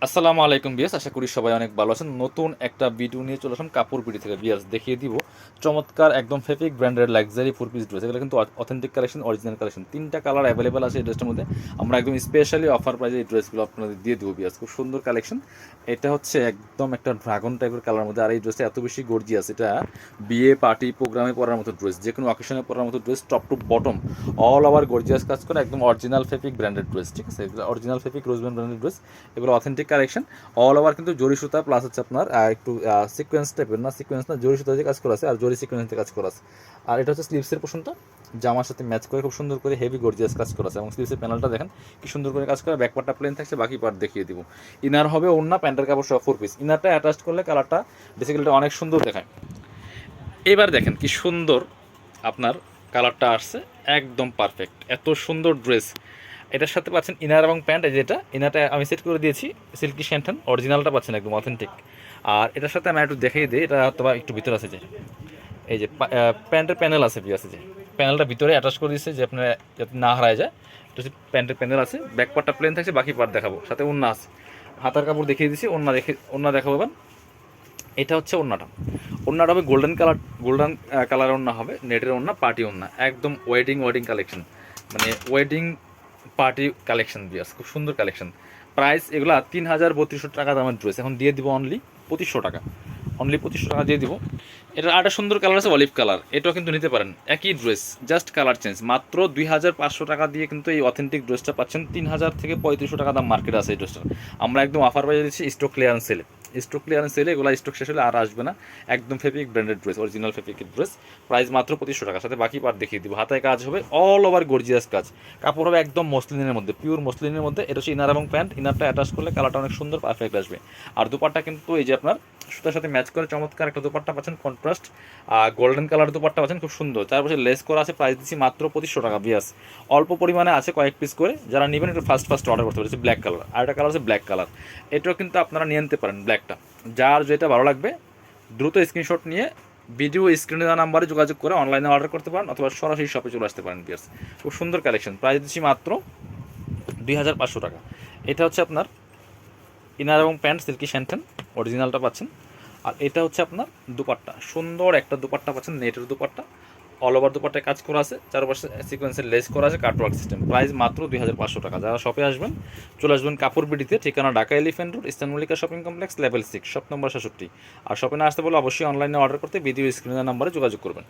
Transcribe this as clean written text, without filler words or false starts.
আসসালামু আলাইকুম বিয়াস, আশা করি সবাই অনেক ভালো আছেন। নতুন একটা ভিডিও নিয়ে চলে আসলাম কাপড় বিডি থেকে। বিয়াস দেখিয়ে দিব চমৎকার একদম ফেব্রিক ব্র্যান্ডের লাক্সারি ফোর পিস ড্রেস। এগুলো কিন্তু অথেন্টিক কালেকশন, অরিজিনাল কালেকশন। তিনটা কালার অ্যাভেলেবেল আছে এই ড্রেসটার মধ্যে। আমরা একদম স্পেশালি অফার প্রাইজে এই ড্রেসগুলো আপনাদের দিয়ে দেবো বিয়াস। খুব সুন্দর কালেকশন। এটা হচ্ছে একদম একটা ড্রাগন টাইপের কালার মধ্যে। আর এই ড্রেসটা এত বেশি গর্জিয়াস, এটা বিয়ে পার্টি প্রোগ্রামে পরার মতো ড্রেস, যে কোনো অকেশনে পরার মতো dress. Top to bottom all over gorgeous কাজ করে, একদম অরিজিনাল ফেব্রিক ব্র্যান্ডেড ড্রেস। ঠিক আছে, এগুলো অরিজিনাল ফেব্রিক রোজব্যান্ড ব্র্যান্ডেড ড্রেস, এগুলো অথেন্টিক কালেকশন। অল ওভার কিন্তু জরি সুতা প্লাস হচ্ছে আপনার একটু সিকোয়েন্স টাইপের, না সিকোয়েন্স না, জরি সুতা দিয়ে কাজ করা আছে আর জরি সিকোয়েন্স দিয়ে কাজ করা আছে। আর এটা হচ্ছে স্লিভসের পোর্শনটা, জামার সাথে ম্যাচ করে খুব সুন্দর করে হেভি গর্জিয়াস কাজ করা আছে। এবং স্লিভসের প্যানেলটা দেখেন কি সুন্দর করে কাজ করে। ব্যাক পার্টটা প্লেন থাকছে, বাকি পার্ট দেখিয়ে দিব। ইনার হবে ওড়না, প্যান্টের কাপড় সহ ফোর পিস। ইনারটা অ্যাটাচ করলে কালারটা বেসিক্যালি অনেক সুন্দর দেখায়। এবার দেখেন কি সুন্দর আপনার কালারটা আসছে, একদম পারফেক্ট। এত সুন্দর ড্রেস এটার সাথে পাচ্ছেন ইনার এবং প্যান্ট। এই যেটা ইনারটা আমি সেট করে দিয়েছি সিল্কি শ্যান্টন, অরিজিনালটা পাচ্ছেন একদম অথেন্টিক। আর এটার সাথে আমি একটু দেখিয়ে দিই, এটা অথবা একটু ভিতরে আছে যে এই যে প্যান্টের প্যানেল আছে, আছে যে প্যানেলটা ভিতরে অ্যাটাচ করে দিচ্ছে যে আপনার যাতে না হারায় যায়। এটা হচ্ছে প্যান্টের প্যানেল আছে, ব্যাক পার্টটা প্লেন থাকছে, বাকি পার্ট দেখাবো। সাথে ওড়না আছে, হাতার কাপড় দেখিয়ে দিচ্ছি। ওড়না দেখাবো এবার। এটা হচ্ছে ওড়নাটা। ওড়নাটা হবে গোল্ডেন কালার ওড়না হবে, নেটের ওড়না, পার্টি ওড়না, একদম ওয়েডিং কালেকশন, মানে ওয়েডিং পার্টি কালেকশন বিয়াস। খুব সুন্দর কালেকশন। প্রাইস এগুলো 3,3200 টাকা দামের ড্রেস, এখন দিয়ে দিব অনলি 2500 টাকা। অনলি 2500 টাকা দিয়ে দিব। এটার আরেকটা সুন্দর কালার আছে, অলিভ কালার। এটাও কিন্তু নিতে পারেন, একই ড্রেস, জাস্ট কালার চেঞ্জ। মাত্র 2,500 টাকা দিয়ে কিন্তু এই অথেন্টিক ড্রেসটা পাচ্ছেন। 3,000 থেকে 3500 টাকা দাম মার্কেট আছে এই ড্রেসটা। আমরা একদম অফার প্রাইসে দিচ্ছি, স্টক ক্লিয়ারেন্স সেলে। এগুলো স্টক শেষ হলে আর আসবে না। একদম ফেব্রিক ব্র্যান্ডেড ড্রেস, অরিজিনাল ফেব্রিকের ড্রেস। প্রাইস মাত্র 2500 টাকা, সাথে বাকি পার্ট দেখিয়ে দিব। হাতায় কাজ হবে অল ওভার গর্জিয়াস কাজ। কাপড় হবে একদম মসলিনের মধ্যে, পিওর মসলিনের মধ্যে। এটা হচ্ছে ইনার এবং প্যান্ট। ইনারটা অ্যাটাচ করলে কালারটা অনেক সুন্দর পারফেক্ট আসবে। আর দুপাট্টা কিন্তু এই যে আপনার সুতার সাথে ম্যাচ করে চমৎকার একটা দুপাট্টা পাচ্ছেন, কন্ট্রাস্ট গোল্ডেন কালার দুপাট্টা পাচ্ছেন, খুব সুন্দর। চারপাশে লেস করা আছে। প্রাইস দিচ্ছি মাত্র 2500 টাকা বিয়াস। অল্প পরিমাণে আছে, কয়েক পিস করে। যারা নেবেন একটু ফার্স্ট অর্ডার করতে পারছে। ব্ল্যাক কালার, আর একটা কালার আছে ব্ল্যাক কালার। এটাও কিন্তু আপনারা নিয়ে নিতে পারেন ব্ল্যাকটা। যার যেটা ভালো লাগবে দ্রুত স্ক্রিনশট নিয়ে ভিডিও স্ক্রিনে দেওয়া নাম্বারে যোগাযোগ করে অনলাইনে অর্ডার করতে পারেন, অথবা সরাসরি শপে চলে আসতে পারেন বিয়ার্স। খুব সুন্দর কালেকশন। প্রাইস দিচ্ছি মাত্র 2,500 টাকা। এটা হচ্ছে আপনার ইনার এবং প্যান্ট সিল্কি শ্যান্টন, অরিজিনালটা পাচ্ছেন। আর এটা হচ্ছে আপনার দুপাট্টা, সুন্দর একটা দুপাট্টা পাচ্ছেন, নেটের দুপাট্টা। অল ওভার দুপাট্টায় কাজ করা আছে, চারপাশে সিকোয়েন্সের লেস করা আছে, কাটওয়ার্ক সিস্টেম। প্রাইস মাত্র 2,500 টাকা। যারা শপে আসবেন চলে আসবেন কাপড় বিডিতে, ঠিকানা Dhaka elephant road, eastern Mallika shopping complex, level 6, shop number 66। আর শপে না আসতে বলে অবশ্যই অনলাইনে অর্ডার করতে ভিডিও স্ক্রিনের নাম্বারে যোগাযোগ করবেন।